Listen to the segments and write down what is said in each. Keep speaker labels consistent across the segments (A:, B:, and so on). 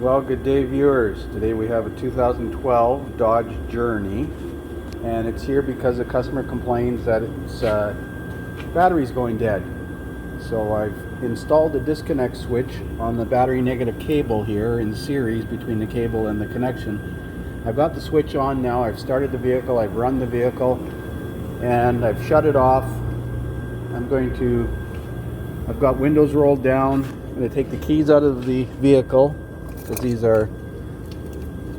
A: Well, good day viewers. Today we have a 2012 Dodge Journey, and it's here because the customer complains that its battery's going dead. So I've installed a disconnect switch on the battery negative cable here in series between the cable and the connection. I've got the switch on now. I've started the vehicle, I've run the vehicle, and I've shut it off. I've got windows rolled down. I'm going to take the keys out of the vehicle, because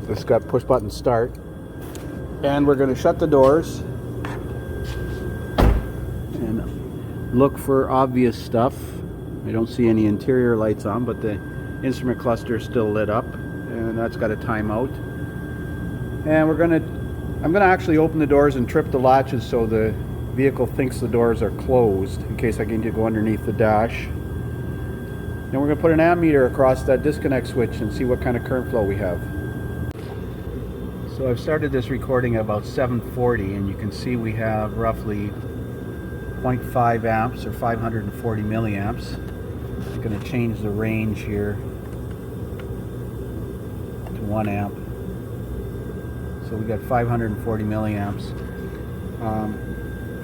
A: this got push button start, and we're going to shut the doors and look for obvious stuff. I don't see any interior lights on, but the instrument cluster is still lit up, and that's got a timeout. And I'm gonna actually open the doors and trip the latches so the vehicle thinks the doors are closed in case I need to go underneath the dash. Then we're going to put an ammeter across that disconnect switch and see what kind of current flow we have. So I've started this recording at about 7:40, and you can see we have roughly 0.5 amps or 540 milliamps. I'm going to change the range here to 1 amp. So we got 540 milliamps.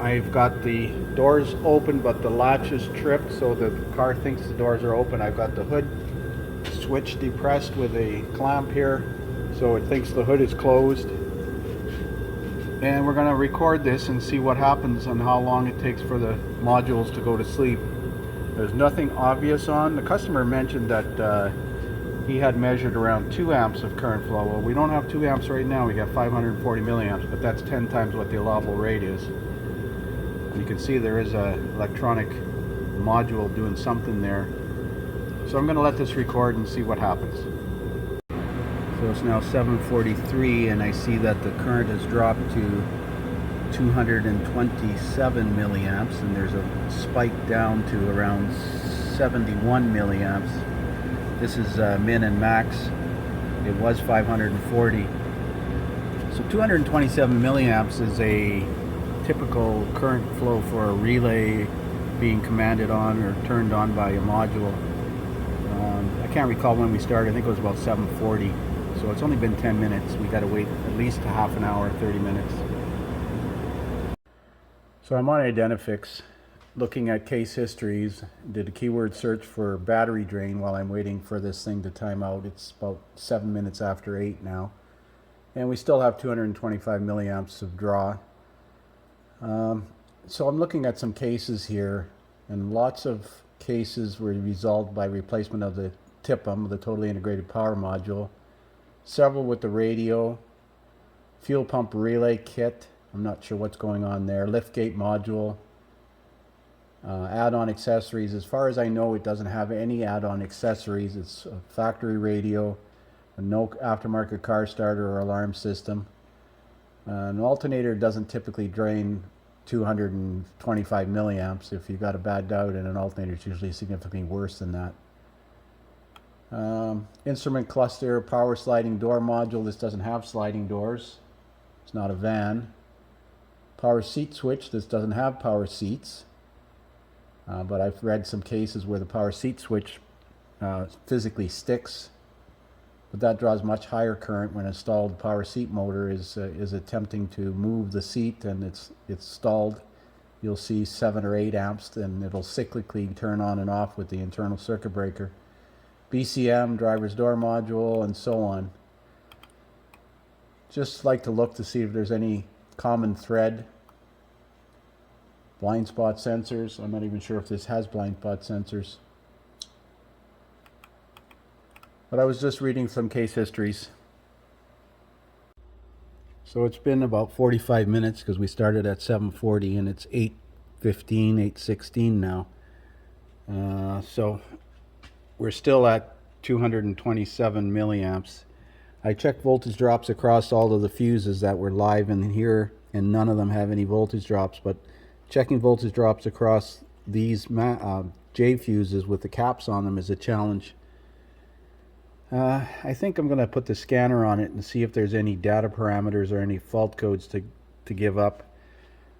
A: I've got the doors open, but the latch is tripped, so the car thinks the doors are open. I've got the hood switch depressed with a clamp here, so it thinks the hood is closed. And we're going to record this and see what happens and how long it takes for the modules to go to sleep. There's nothing obvious on. The customer mentioned that he had measured around 2 amps of current flow. Well, we don't have 2 amps right now. We got 540 milliamps, but that's 10 times what the allowable rate is. You can see there is a electronic module doing something there. So I'm going to let this record and see what happens. So it's now 7:43, and I see that the current has dropped to 227 milliamps, and there's a spike down to around 71 milliamps. This is min and max. It was 540. So 227 milliamps is a typical current flow for a relay being commanded on or turned on by a module. I can't recall when we started. I think it was about 7:40. So it's only been 10 minutes. We got to wait at least a half an hour, 30 minutes. So I'm on Identifix, looking at case histories. Did a keyword search for battery drain while I'm waiting for this thing to time out. It's about 7 minutes after 8 now, and we still have 225 milliamps of draw. So I'm looking at some cases here, and lots of cases were resolved by replacement of the TIPM, the totally integrated power module. Several with the radio, fuel pump relay kit. I'm not sure what's going on there. Liftgate module, add-on accessories. As far as I know, it doesn't have any add-on accessories. It's a factory radio, no aftermarket car starter or alarm system. An alternator doesn't typically drain 225 milliamps. If you've got a bad diode in an alternator, it's usually significantly worse than that. Instrument cluster, power sliding door module. This doesn't have sliding doors. It's not a van. Power seat switch. This doesn't have power seats. But I've read some cases where the power seat switch physically sticks, but that draws much higher current when installed. Power seat motor is attempting to move the seat, and it's stalled. You'll see 7 or 8 amps, and it'll cyclically turn on and off with the internal circuit breaker. BCM, driver's door module, and so on. Just like to look to see if there's any common thread. Blind spot sensors. I'm not even sure if this has blind spot sensors. But I was just reading some case histories. So it's been about 45 minutes because we started at 7:40, and it's 8:15, 8:16 now. So we're still at 227 milliamps. I checked voltage drops across all of the fuses that were live in here, and none of them have any voltage drops, but checking voltage drops across these J fuses with the caps on them is a challenge. I think I'm going to put the scanner on it and see if there's any data parameters or any fault codes to give up.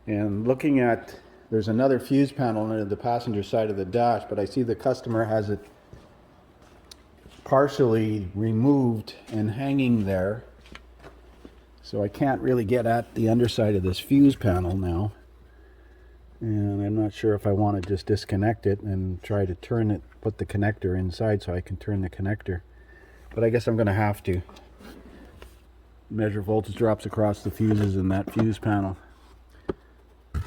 A: And looking at, there's another fuse panel on the passenger side of the dash, but I see the customer has it partially removed and hanging there. So I can't really get at the underside of this fuse panel now. And I'm not sure if I want to just disconnect it and try to turn it, put the connector inside so I can turn the connector. But I guess I'm going to have to measure voltage drops across the fuses in that fuse panel. The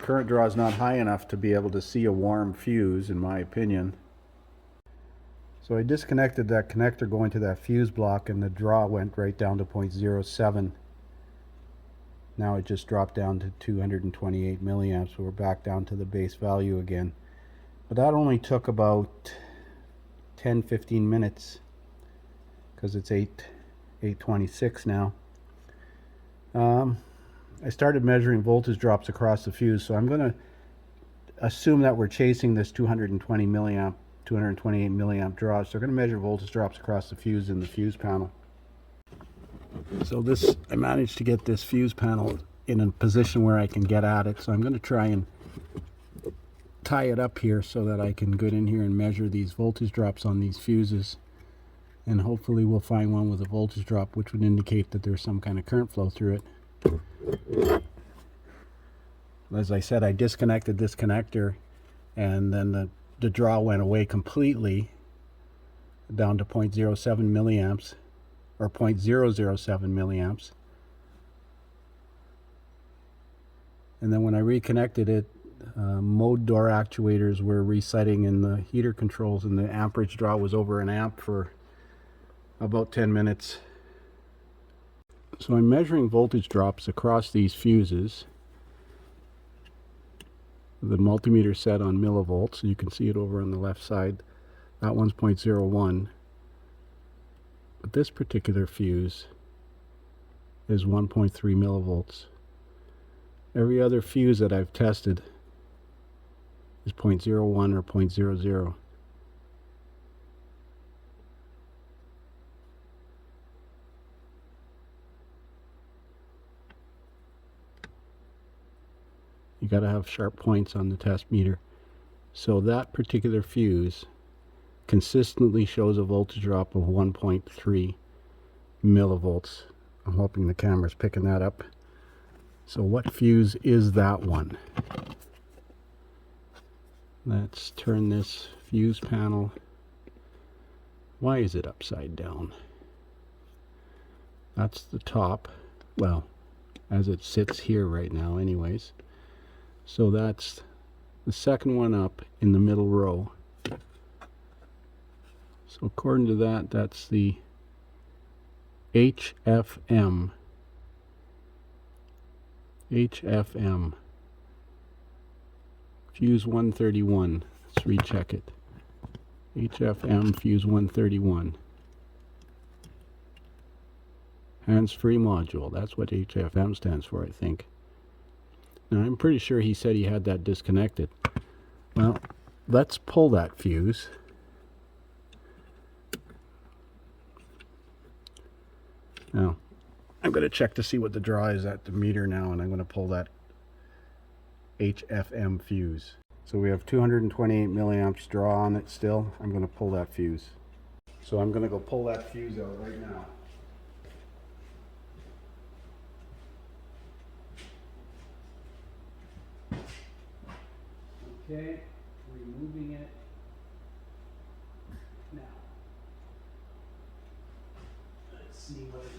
A: current draw is not high enough to be able to see a warm fuse, in my opinion. So I disconnected that connector going to that fuse block, and the draw went right down to 0.07. Now it just dropped down to 228 milliamps, so we're back down to the base value again. But that only took about 10-15 minutes, because it's 8:26 now. I started measuring voltage drops across the fuse, so I'm going to assume that we're chasing this 228 milliamp draw. So we're going to measure voltage drops across the fuse in the fuse panel. So I managed to get this fuse panel in a position where I can get at it. So I'm going to try and tie it up here so that I can get in here and measure these voltage drops on these fuses. And hopefully we'll find one with a voltage drop which would indicate that there's some kind of current flow through it. As I said, I disconnected this connector, and then the draw went away completely down to 0.07 milliamps, or 0.007 milliamps. And then when I reconnected it, mode door actuators were resetting in the heater controls, and the amperage draw was over an amp for about 10 minutes. So I'm measuring voltage drops across these fuses. The multimeter set on millivolts, so you can see it over on the left side. That one's 0.01. But this particular fuse is 1.3 millivolts. Every other fuse that I've tested is 0.01 or 0.00. You got to have sharp points on the test meter. So that particular fuse consistently shows a voltage drop of 1.3 millivolts. I'm hoping the camera's picking that up. So what fuse is that one? Let's turn this fuse panel. Why is it upside down? That's the top. Well, as it sits here right now anyways. So that's the second one up in the middle row. So according to that, that's the HFM. Fuse 131. Let's recheck it. HFM fuse 131. Hands-free module. That's what HFM stands for, I think. Now, I'm pretty sure he said he had that disconnected. Well, let's pull that fuse. Now, I'm going to check to see what the draw is at the meter now, and I'm going to pull that HFM fuse. So we have 228 milliamps draw on it still. I'm going to pull that fuse. So I'm going to go pull that fuse out right now. Okay, removing it now. Let's see what it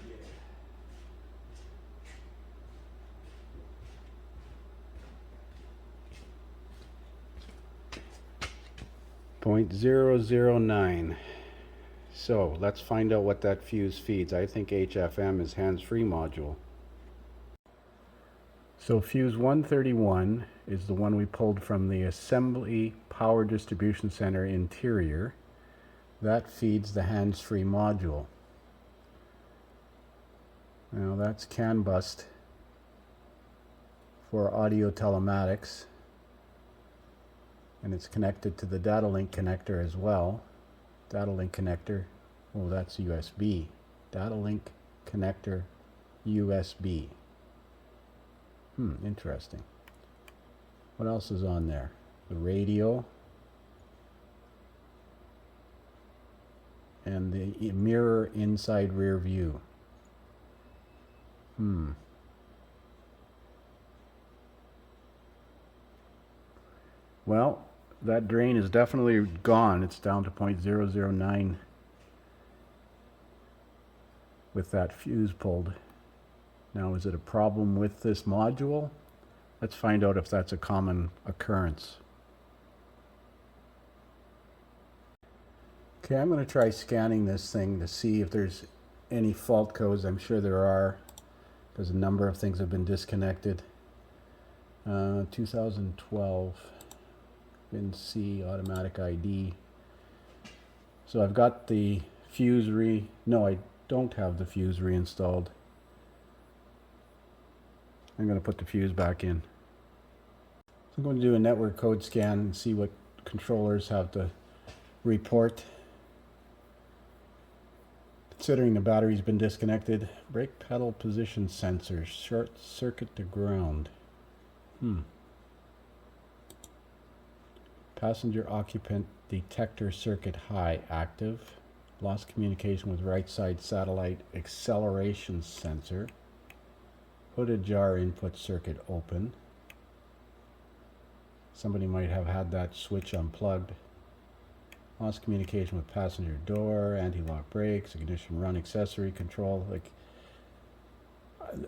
A: did. .009. So let's find out what that fuse feeds. I think HFM is hands-free module. So fuse 131 is the one we pulled from the assembly power distribution center interior. That feeds the hands-free module. Now that's CAN bus for audio telematics, and it's connected to the data link connector as well. Data link connector, oh, that's USB. Data link connector USB. Interesting. What else is on there? The radio. and the mirror inside rear view. Well, that drain is definitely gone. It's down to 0.009 with that fuse pulled. Now, is it a problem with this module? Let's find out if that's a common occurrence. Okay, I'm going to try scanning this thing to see if there's any fault codes. I'm sure there are, because a number of things have been disconnected. 2012, bin C, automatic ID. So I've got the fuse no, I don't have the fuse reinstalled. I'm going to put the fuse back in. So I'm going to do a network code scan and see what controllers have to report. Considering the battery's been disconnected, brake pedal position sensor, short circuit to ground. Passenger occupant detector circuit high active. Lost communication with right side satellite acceleration sensor. Hood ajar input circuit open. Somebody might have had that switch unplugged. Lost communication with passenger door, anti-lock brakes, ignition run accessory control. Like,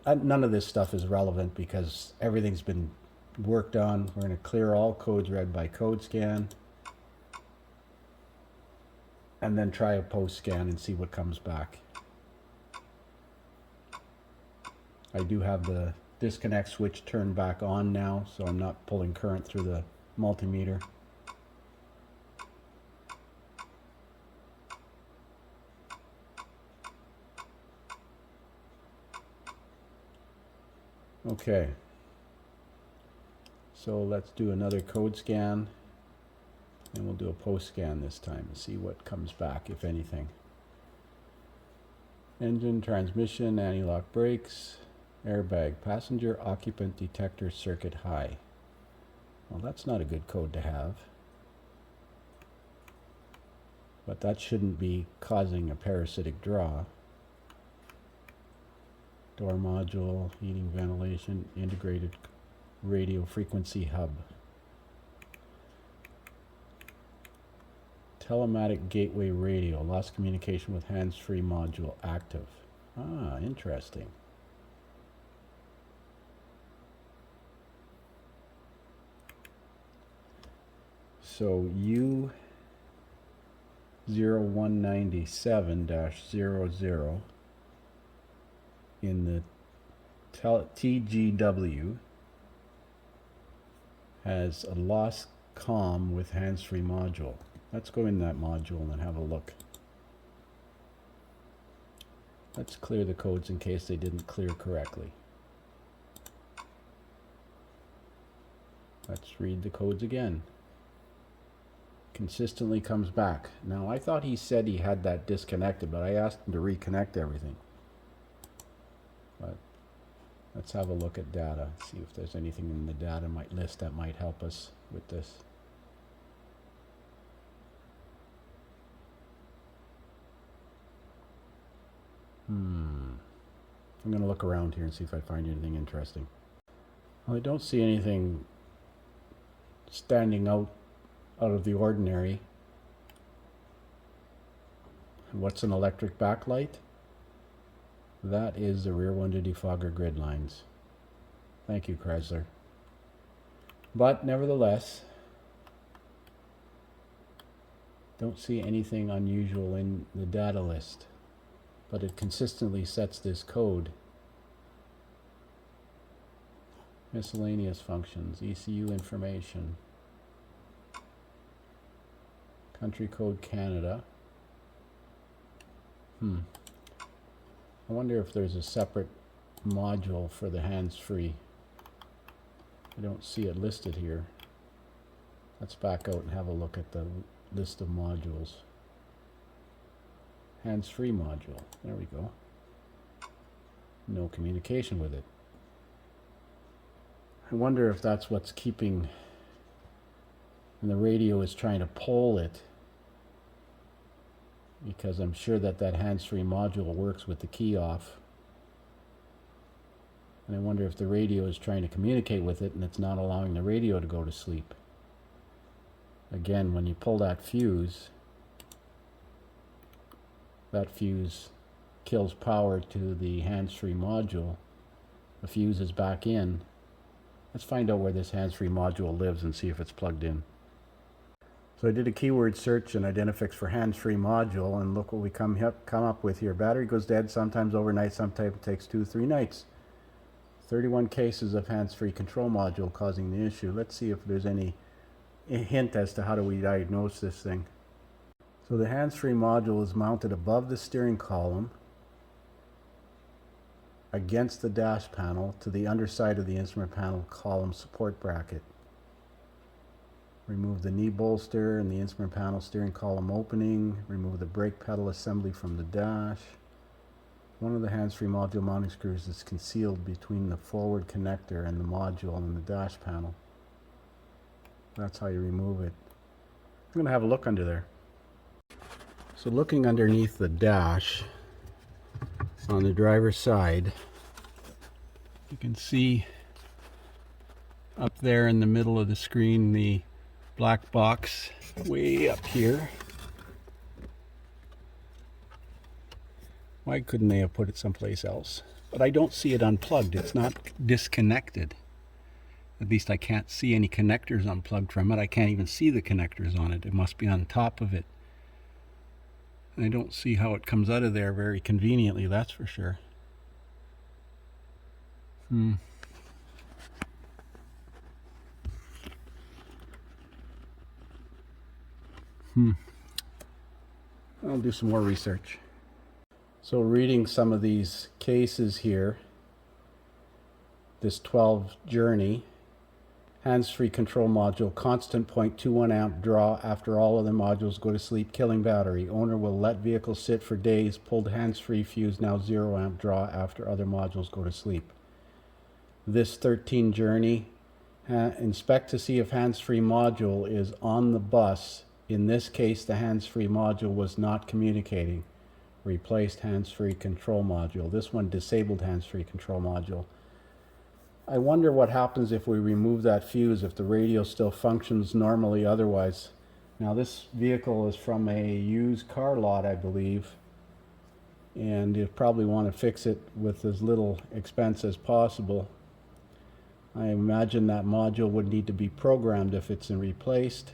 A: none of this stuff is relevant because everything's been worked on. We're going to clear all codes read by code scan and then try a post scan and see what comes back. I do have the disconnect switch turned back on now, so I'm not pulling current through the multimeter. Okay, so let's do another code scan, and we'll do a post scan this time and see what comes back, if anything. Engine, transmission, anti-lock brakes, airbag, passenger occupant detector circuit high. Well, that's not a good code to have, but that shouldn't be causing a parasitic draw. Door module, heating, ventilation, integrated radio frequency hub. Telematic gateway radio, lost communication with hands-free module active. Ah, interesting. So U0197-00 in the TGW has a lost comm with hands-free module. Let's go in that module and have a look. Let's clear the codes in case they didn't clear correctly. Let's read the codes again. Consistently comes back. Now, I thought he said he had that disconnected, but I asked him to reconnect everything. But let's have a look at data, see if there's anything in the data list that might help us with this. I'm going to look around here and see if I find anything interesting. Well, I don't see anything standing out of the ordinary. What's an electric backlight? That is the rear window defogger grid lines. Thank you, Chrysler. But nevertheless, don't see anything unusual in the data list, but it consistently sets this code. Miscellaneous functions, ECU information, country code Canada. I wonder if there's a separate module for the hands-free. I don't see it listed here. Let's back out and have a look at the list of modules. Hands-free module. There we go. No communication with it. I wonder if that's what's keeping, and the radio is trying to poll it because I'm sure that hands-free module works with the key off. And I wonder if the radio is trying to communicate with it and it's not allowing the radio to go to sleep. Again, when you pull that fuse kills power to the hands-free module. The fuse is back in. Let's find out where this hands-free module lives and see if it's plugged in. So I did a keyword search and identifix for hands-free module, and look what we come up with here. Battery goes dead sometimes overnight, sometimes it takes 2-3 nights. 31 cases of hands-free control module causing the issue. Let's see if there's any hint as to how do we diagnose this thing. So the hands-free module is mounted above the steering column against the dash panel to the underside of the instrument panel column support bracket. Remove the knee bolster and the instrument panel steering column opening. Remove the brake pedal assembly from the dash. One of the hands-free module mounting screws is concealed between the forward connector and the module and the dash panel. That's how you remove it. I'm going to have a look under there. So looking underneath the dash on the driver's side, you can see up there in the middle of the screen the black box way up here. Why couldn't they have put it someplace else? But I don't see it unplugged. It's not disconnected. At least I can't see any connectors unplugged from it. I can't even see the connectors on it. It must be on top of it. I don't see how it comes out of there very conveniently, that's for sure. I'll do some more research. So reading some of these cases here, this 12 journey, hands-free control module, constant 0.21 amp draw after all other modules go to sleep, killing battery. Owner will let vehicle sit for days, pulled hands-free fuse, now 0 amp draw after other modules go to sleep. This 13 journey, inspect to see if hands-free module is on the bus. In this case, the hands-free module was not communicating. Replaced hands-free control module. This one disabled hands-free control module. I wonder what happens if we remove that fuse, if the radio still functions normally otherwise. Now this vehicle is from a used car lot, I believe, and you probably want to fix it with as little expense as possible. I imagine that module would need to be programmed if it's replaced.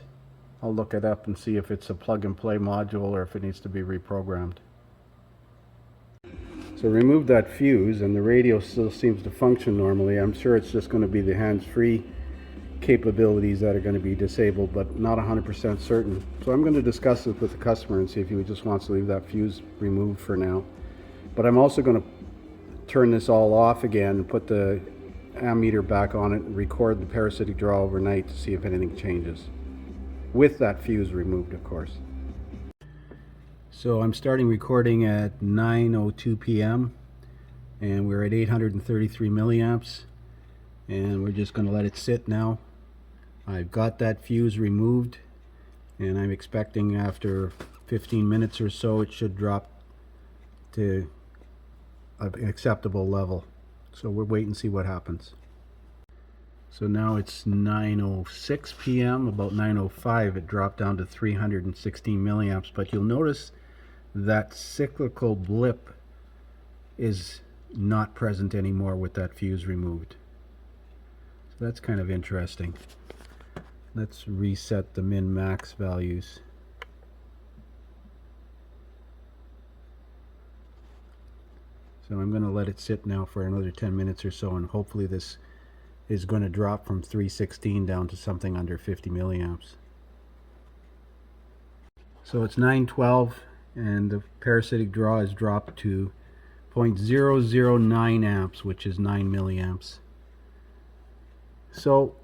A: I'll look it up and see if it's a plug-and-play module or if it needs to be reprogrammed. So remove that fuse and the radio still seems to function normally. I'm sure it's just going to be the hands-free capabilities that are going to be disabled, but not 100% certain. So I'm going to discuss this with the customer and see if he just wants to leave that fuse removed for now. But I'm also going to turn this all off again and put the ammeter back on it and record the parasitic draw overnight to see if anything changes. With that fuse removed, of course. So I'm starting recording at 9:02 p.m. and we're at 833 milliamps, and we're just going to let it sit now. I've got that fuse removed, and I'm expecting after 15 minutes or so it should drop to an acceptable level. So we'll wait and see what happens. So now it's 9:06 p.m. About 9:05 it dropped down to 316 milliamps, but you'll notice that cyclical blip is not present anymore with that fuse removed. So that's kind of interesting. Let's reset the min-max values. So I'm going to let it sit now for another 10 minutes or so, and hopefully this is going to drop from 316 down to something under 50 milliamps. So it's 9:12 and the parasitic draw is dropped to 0.009 amps, which is 9 milliamps. So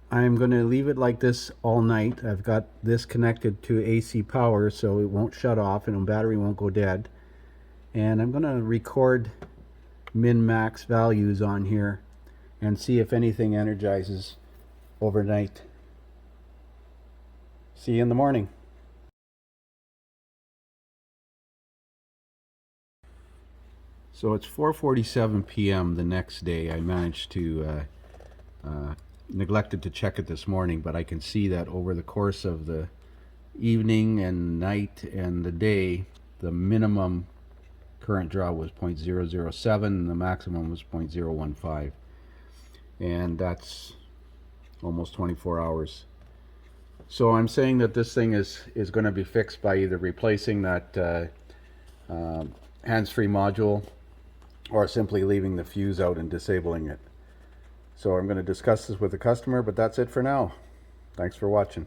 A: I'm going to leave it like this all night. I've got this connected to AC power so it won't shut off and the battery won't go dead. And I'm going to record min-max values on here and see if anything energizes overnight. See you in the morning. So it's 4:47 p.m. the next day. I managed to neglected to check it this morning, but I can see that over the course of the evening and night and the day, the minimum current draw was 0.007 and the maximum was 0.015, and that's almost 24 hours. So I'm saying that this thing is going to be fixed by either replacing that hands-free module or simply leaving the fuse out and disabling it. So I'm going to discuss this with the customer, but that's it for now. Thanks for watching.